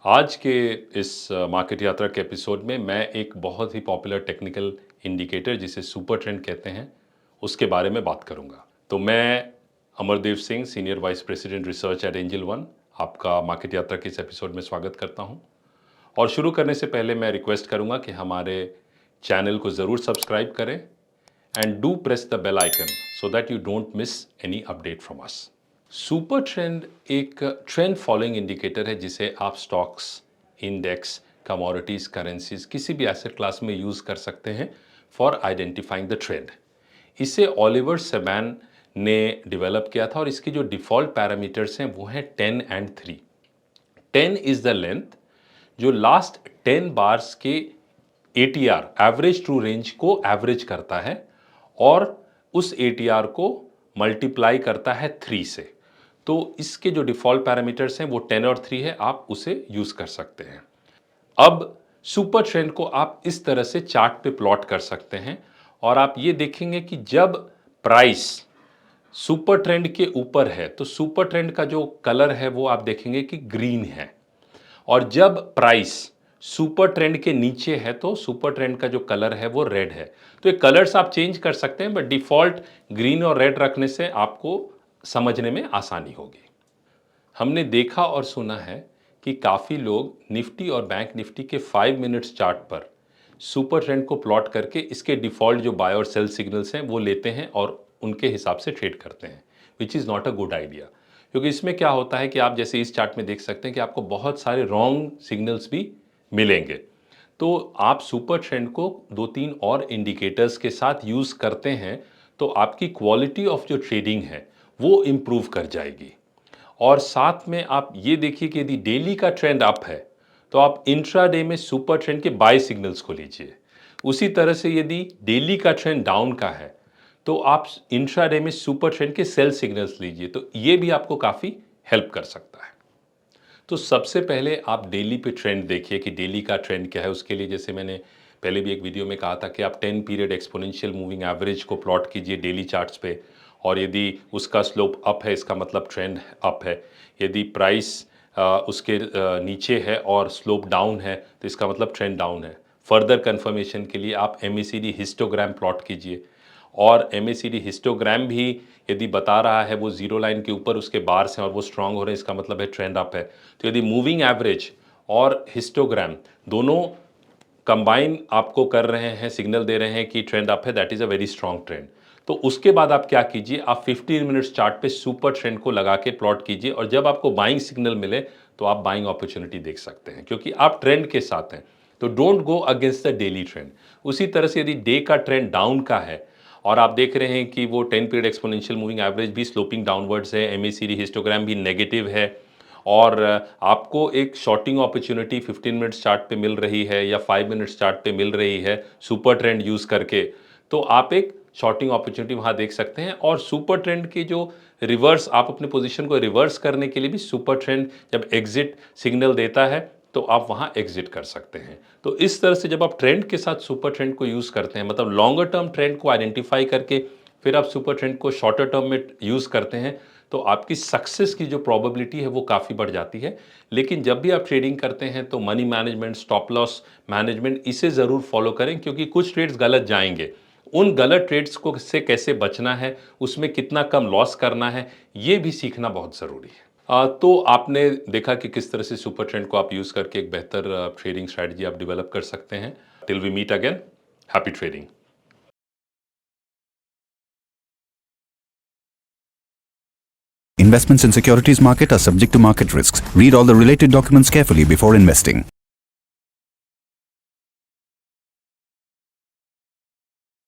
आज के इस मार्केट यात्रा के एपिसोड में मैं एक बहुत ही पॉपुलर टेक्निकल इंडिकेटर जिसे सुपर ट्रेंड कहते हैं उसके बारे में बात करूंगा। तो मैं Amardev Singh, senior vice president research eight angel one, आपका मार्केट यात्रा के इस एपिसोड में स्वागत करता हूं। और शुरू करने से पहले मैं रिक्वेस्ट करूंगा कि हमारे चैनल को ज़रूर सब्सक्राइब करें and do press the bell icon so that you don't miss any update from us. Super trend एक ट्रेंड फॉलोइंग इंडिकेटर है जिसे आप स्टॉक्स, इंडेक्स, कमोडिटीज़, करेंसीज किसी भी एसेट क्लास में यूज़ कर सकते हैं फॉर आइडेंटिफाइंग द ट्रेंड। इसे ओलिवर सेबैन ने डेवलप किया था और इसकी जो डिफ़ॉल्ट पैरामीटर्स हैं वो हैं 10 एंड 3। 10 इज़ द लेंथ जो लास्ट 10 बार्स के ATR, एवरेज ट्रू रेंज को एवरेज करता है और उस ATR को मल्टीप्लाई करता है 3 से। तो इसके जो डिफ़ॉल्ट पैरामीटर्स हैं वो 10 और 3 है, आप उसे यूज़ कर सकते हैं। अब सुपर ट्रेंड को आप इस तरह से चार्ट पे प्लॉट कर सकते हैं और आप ये देखेंगे कि जब प्राइस सुपर ट्रेंड के ऊपर है तो सुपर ट्रेंड का जो कलर है वो आप देखेंगे कि ग्रीन है, और जब प्राइस सुपर ट्रेंड के नीचे है तो सुपर ट्रेंड का जो कलर है वो रेड है। तो ये कलर्स आप चेंज कर सकते हैं, बट डिफ़ॉल्ट ग्रीन और रेड रखने से आपको समझने में आसानी होगी। हमने देखा और सुना है कि काफ़ी लोग निफ्टी और बैंक निफ्टी के 5 मिनट्स चार्ट पर सुपर ट्रेंड को प्लॉट करके इसके डिफ़ॉल्ट जो बाय और सेल सिग्नल्स हैं वो लेते हैं और उनके हिसाब से ट्रेड करते हैं, which is not a good idea. क्योंकि इसमें क्या होता है कि आप जैसे इस चार्ट में देख सकते हैं कि आपको बहुत सारे रॉन्ग सिग्नल्स भी मिलेंगे। तो आप सुपर ट्रेंड को 2-3 और इंडिकेटर्स के साथ यूज़ करते हैं तो आपकी क्वालिटी ऑफ जो ट्रेडिंग है वो इम्प्रूव कर जाएगी। और साथ में आप ये देखिए कि यदि डेली का ट्रेंड अप है तो आप इंट्राडे में सुपर ट्रेंड के बाय सिग्नल्स को लीजिए। उसी तरह से यदि डेली का ट्रेंड डाउन का है तो आप इंट्राडे में सुपर ट्रेंड के सेल सिग्नल्स लीजिए, तो ये भी आपको काफ़ी हेल्प कर सकता है। तो सबसे पहले आप डेली पे ट्रेंड देखिए कि डेली का ट्रेंड क्या है। उसके लिए जैसे मैंने पहले भी एक वीडियो में कहा था कि आप 10 पीरियड एक्सपोनेंशियल मूविंग एवरेज को प्लॉट कीजिए डेली चार्ट्स पे, और यदि उसका स्लोप अप है इसका मतलब ट्रेंड अप है। यदि प्राइस उसके नीचे है और स्लोप डाउन है तो इसका मतलब ट्रेंड डाउन है। फर्दर कन्फर्मेशन के लिए आप MACD हिस्टोग्राम प्लॉट कीजिए, और MACD हिस्टोग्राम भी यदि बता रहा है वो जीरो लाइन के ऊपर उसके बार्स हैं और वो स्ट्रांग हो रहे हैं, इसका मतलब है ट्रेंड अप है। तो यदि मूविंग एवरेज और हिस्टोग्राम दोनों कंबाइन आपको कर रहे हैं, सिग्नल दे रहे हैं कि ट्रेंड अप है, that is a very strong trend. तो उसके बाद आप क्या कीजिए, आप 15 मिनट्स चार्ट पे सुपर ट्रेंड को लगा के प्लॉट कीजिए, और जब आपको बाइंग सिग्नल मिले तो आप बाइंग अपॉर्चुनिटी देख सकते हैं क्योंकि आप ट्रेंड के साथ हैं। तो don't go against the daily trend. उसी तरह से यदि डे का ट्रेंड डाउन का है और आप देख रहे हैं कि वो 10 पीरियड एक्सपोनेंशियल मूविंग एवरेज भी स्लोपिंग डाउनवर्ड्स है, MACD हिस्टोग्राम भी नेगेटिव है, और आपको एक शॉर्टिंग अपॉर्चुनिटी 15 मिनट्स चार्ट पे मिल रही है या 5 मिनट्स चार्ट पे मिल रही है सुपर ट्रेंड यूज़ करके, तो आप एक शॉर्टिंग अपॉर्चुनिटी वहाँ देख सकते हैं। और सुपर ट्रेंड की जो रिवर्स, आप अपने पोजीशन को रिवर्स करने के लिए भी सुपर ट्रेंड जब एग्जिट सिग्नल देता है तो आप वहाँ एग्जिट कर सकते हैं। तो इस तरह से जब आप ट्रेंड के साथ सुपर ट्रेंड को यूज़ करते हैं, मतलब लॉन्गर टर्म ट्रेंड को आइडेंटिफाई करके फिर आप सुपर ट्रेंड को शॉर्टर टर्म में यूज़ करते हैं, तो आपकी सक्सेस की जो प्रोबेबिलिटी है वो काफ़ी बढ़ जाती है। लेकिन जब भी आप ट्रेडिंग करते हैं तो money management, stop loss management, इसे ज़रूर फॉलो करें, क्योंकि कुछ ट्रेड्स गलत जाएंगे। उन गलत ट्रेड्स को से कैसे बचना है, उसमें कितना कम लॉस करना है, ये भी सीखना बहुत ज़रूरी है। तो आपने देखा कि किस तरह से सुपर ट्रेंड को आप यूज़ करके एक बेहतर ट्रेडिंग स्ट्रैटेजी आप डेवलप कर सकते हैं। Till we meet again, happy trading. Investments in securities market are subject to market risks. Read all the related documents carefully before investing.